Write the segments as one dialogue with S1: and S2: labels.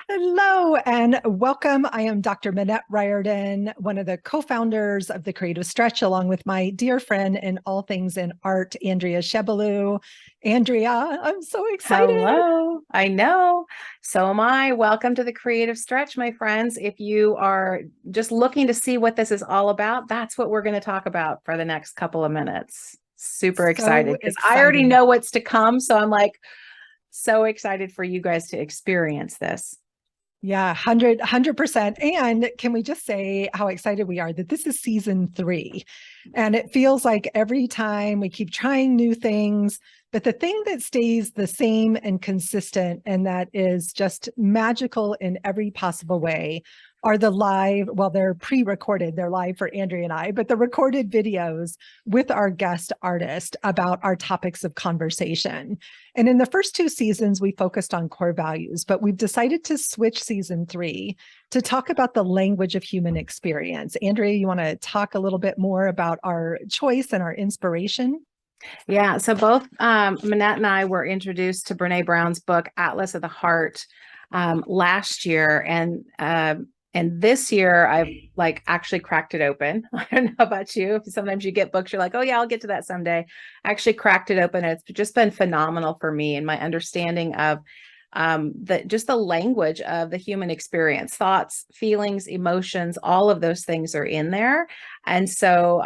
S1: Hello and welcome. I am Dr. Minette Riordan, one of the co-founders of the Creative Stretch, along with my dear friend in all things in art, Andrea Shebelou. Andrea, I'm so excited.
S2: Hello. I know. So am I. Welcome to the Creative Stretch, my friends. If you are just looking to see what this is all about, that's what we're going to talk about for the next couple of minutes. Super
S1: So
S2: excited because I already
S1: excited.
S2: know what's to come. So I'm like so excited for you guys to experience this.
S1: Yeah, 100%. And can we just say how excited we are that this is season 3? And it feels like every time we keep trying new things, but the thing that stays the same and consistent, and that is just magical in every possible way, are the live, well, they're pre-recorded, they're live for Andrea and I, but the recorded videos with our guest artist about our topics of conversation. And in the first 2 seasons, we focused on core values, but we've decided to switch season 3 to talk about the language of human experience. Andrea, you want to talk a little bit more about our choice and our inspiration?
S2: Yeah. So both Manette and I were introduced to Brene Brown's book, Atlas of the Heart, last year. And this year I've like actually cracked it open. I don't know about you. Sometimes you get books, you're like, oh yeah, I'll get to that someday. I actually cracked it open. It's just been phenomenal for me and my understanding of the language of the human experience, thoughts, feelings, emotions, all of those things are in there. And so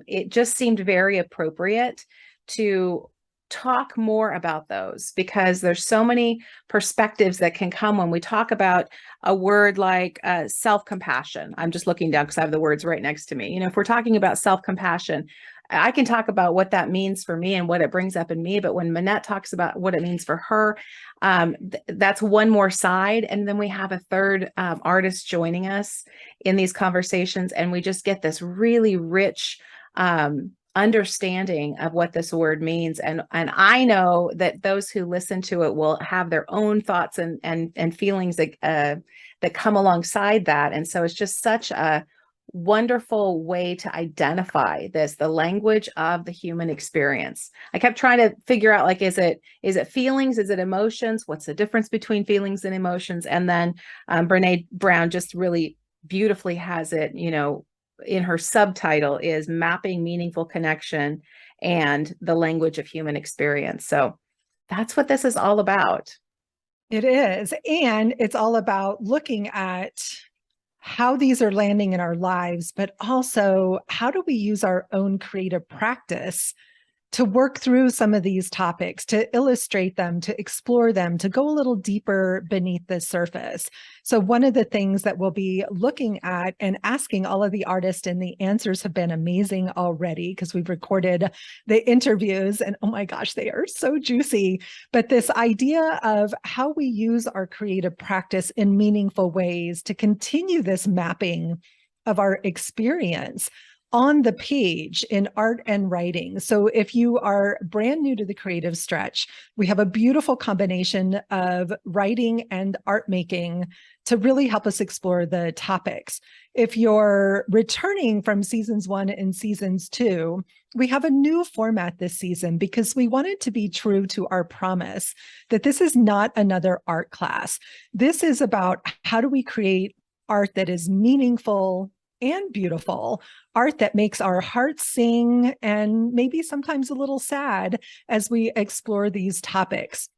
S2: it just seemed very appropriate to talk more about those because there's so many perspectives that can come when we talk about a word like self-compassion. I'm just looking down because I have the words right next to me. If we're talking about self-compassion, I can talk about what that means for me and what it brings up in me. But when Manette talks about what it means for her, that's one more side. And then we have a third artist joining us in these conversations. And we just get this really rich understanding of what this word means. And I know that those who listen to it will have their own thoughts and feelings that come alongside that. And so it's just such a wonderful way to identify this, the language of the human experience. I kept trying to figure out, like, is it feelings? Is it emotions? What's the difference between feelings and emotions? And then Brene Brown just really beautifully has it, in her subtitle is mapping meaningful connection and the language of human experience. So that's what this is all about.
S1: It is. And it's all about looking at how these are landing in our lives, but also how do we use our own creative practice to work through some of these topics, to illustrate them, to explore them, to go a little deeper beneath the surface. So one of the things that we'll be looking at and asking all of the artists, and the answers have been amazing already because we've recorded the interviews and oh my gosh, they are so juicy. But this idea of how we use our creative practice in meaningful ways to continue this mapping of our experience on the page in art and writing. So if you are brand new to the Creative Stretch, we have a beautiful combination of writing and art making to really help us explore the topics. If you're returning from seasons 1 and seasons 2, we have a new format this season because we wanted to be true to our promise that this is not another art class. This is about how do we create art that is meaningful and beautiful, art that makes our hearts sing and maybe sometimes a little sad as we explore these topics.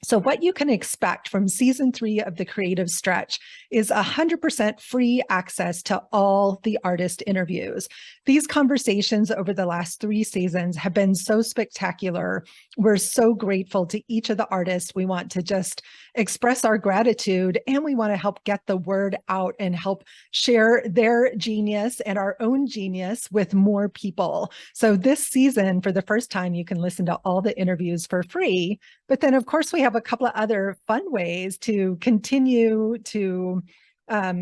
S1: So what you can expect from season 3 of the Creative Stretch is 100% free access to all the artist interviews. These conversations over the last 3 seasons have been so spectacular. We're so grateful to each of the artists. We want to just express our gratitude, and we want to help get the word out and help share their genius and our own genius with more people. So this season, for the first time, you can listen to all the interviews for free. But then, of course, we have a couple of other fun ways to continue to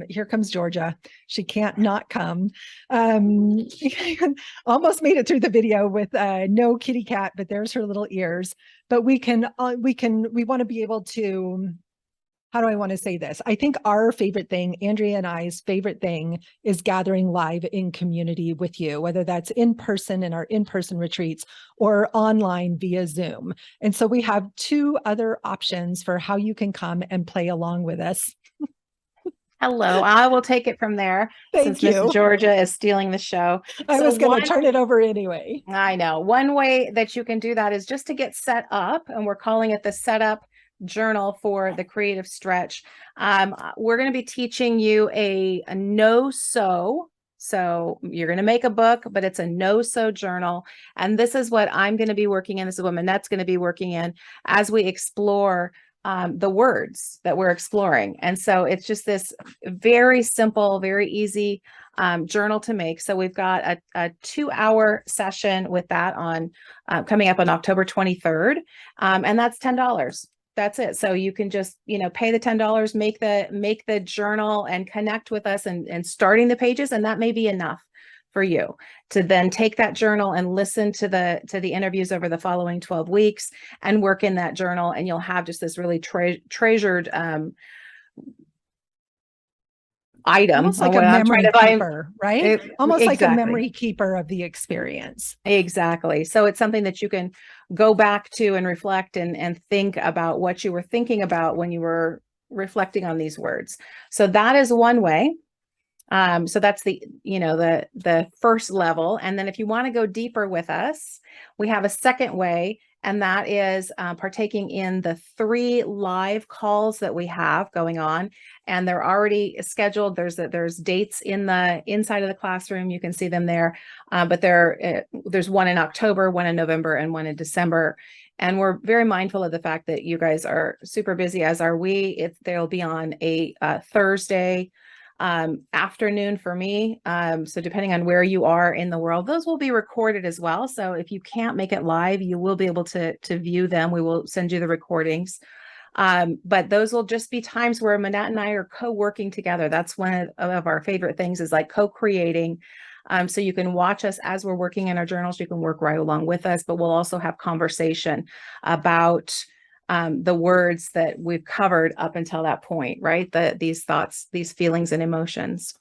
S1: here comes Georgia. She can't not come. Um, almost made it through the video with no kitty cat, but there's her little ears. But we want to be able to how do I want to say this? I think our favorite thing, Andrea and I's favorite thing, is gathering live in community with you, whether that's in person in our in-person retreats or online via Zoom. And so we have two other options for how you can come and play along with us.
S2: Hello, I will take it from there since
S1: Thank
S2: Miss
S1: you.
S2: Georgia is stealing the show.
S1: I
S2: So
S1: was going to
S2: one,
S1: turn it over anyway.
S2: I know, one way that you can do that is just to get set up, and we're calling it the setup journal for the creative stretch. We're going to be teaching you a no-sew. So you're going to make a book, but it's a no-sew journal. And this is what I'm going to be working in. This is what Manette's going to be working in as we explore the words that we're exploring. And so it's just this very simple, very easy journal to make. So we've got a 2-hour session with that on coming up on October 23rd. And that's $10. That's it. So you can just, pay the $10, make the journal and connect with us and starting the pages. And that may be enough for you to then take that journal and listen to the interviews over the following 12 weeks and work in that journal. And you'll have just this really treasured item.
S1: Almost like a memory keeper, right? Almost like a memory keeper of the experience.
S2: Exactly. So it's something that you can go back to and reflect and think about what you were thinking about when you were reflecting on these words. So that is one way. So that's the first level. And then if you want to go deeper with us, we have a second way, and that is partaking in the 3 live calls that we have going on. And they're already scheduled. There's dates in the inside of the classroom. You can see them there. But there's one in October, one in November, and one in December. And we're very mindful of the fact that you guys are super busy, as are we. They'll be on a Thursday afternoon for me. So depending on where you are in the world, those will be recorded as well. So if you can't make it live, you will be able to view them. We will send you the recordings. But those will just be times where Manette and I are co-working together. That's one of our favorite things, is like co-creating. So you can watch us as we're working in our journals. You can work right along with us, but we'll also have conversation about the words that we've covered up until that point, right? These thoughts, these feelings and emotions.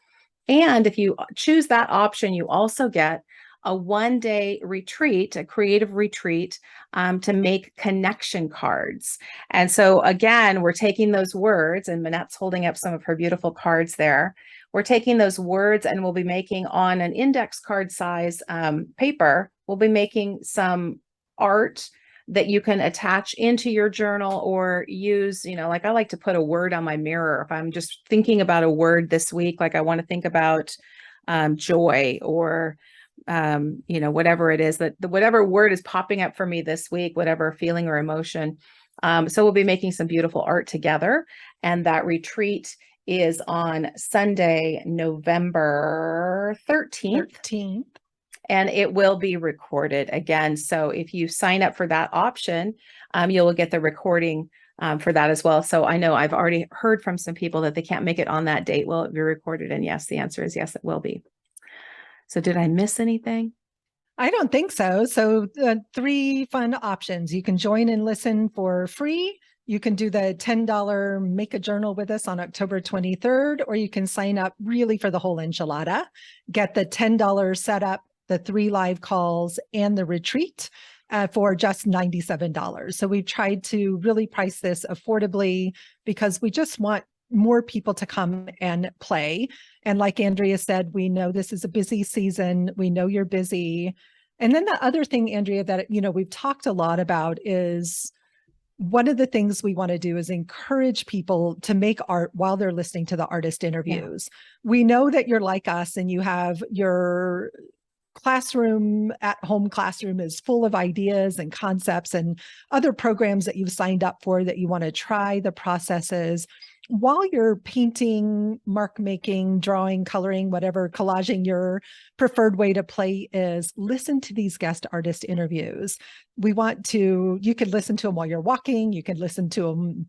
S2: And if you choose that option, you also get a 1-day retreat, a creative retreat, to make connection cards. And so again, we're taking those words, and Manette's holding up some of her beautiful cards there. We're taking those words and we'll be making, on an index card size paper, we'll be making some art that you can attach into your journal or use, like I like to put a word on my mirror. If I'm just thinking about a word this week, like I want to think about joy or, whatever it is, that whatever word is popping up for me this week, whatever feeling or emotion. So we'll be making some beautiful art together. And that retreat is on Sunday, November 13th. And it will be recorded again. So if you sign up for that option, you'll get the recording for that as well. So I know I've already heard from some people that they can't make it on that date. Will it be recorded? And yes, the answer is yes, it will be. So did I miss anything?
S1: I don't think so. So 3 fun options. You can join and listen for free. You can do the $10 make a journal with us on October 23rd, or you can sign up really for the whole enchilada, get the $10 setup, the 3 live calls, and the retreat for just $97. So we've tried to really price this affordably because we just want more people to come and play. And like Andrea said, we know this is a busy season. We know you're busy. And then the other thing, Andrea, that we've talked a lot about is one of the things we want to do is encourage people to make art while they're listening to the artist interviews. Yeah. We know that you're like us and you have your classroom, at-home classroom is full of ideas and concepts and other programs that you've signed up for that you want to try the processes. While you're painting, mark making, drawing, coloring, whatever, collaging your preferred way to play is, listen to these guest artist interviews. You could listen to them while you're walking, you can listen to them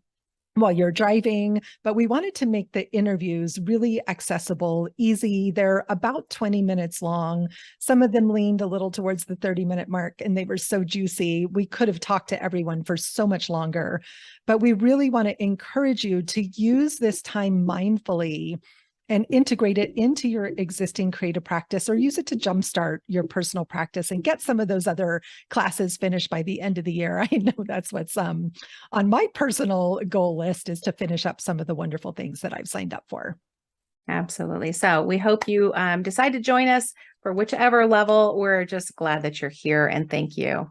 S1: while you're driving, but we wanted to make the interviews really accessible, easy. They're about 20 minutes long. Some of them leaned a little towards the 30-minute mark, and they were so juicy. We could have talked to everyone for so much longer, but we really want to encourage you to use this time mindfully and integrate it into your existing creative practice, or use it to jumpstart your personal practice and get some of those other classes finished by the end of the year. I know that's what's on my personal goal list, is to finish up some of the wonderful things that I've signed up for.
S2: Absolutely. So we hope you decide to join us for whichever level. We're just glad that you're here, and thank you.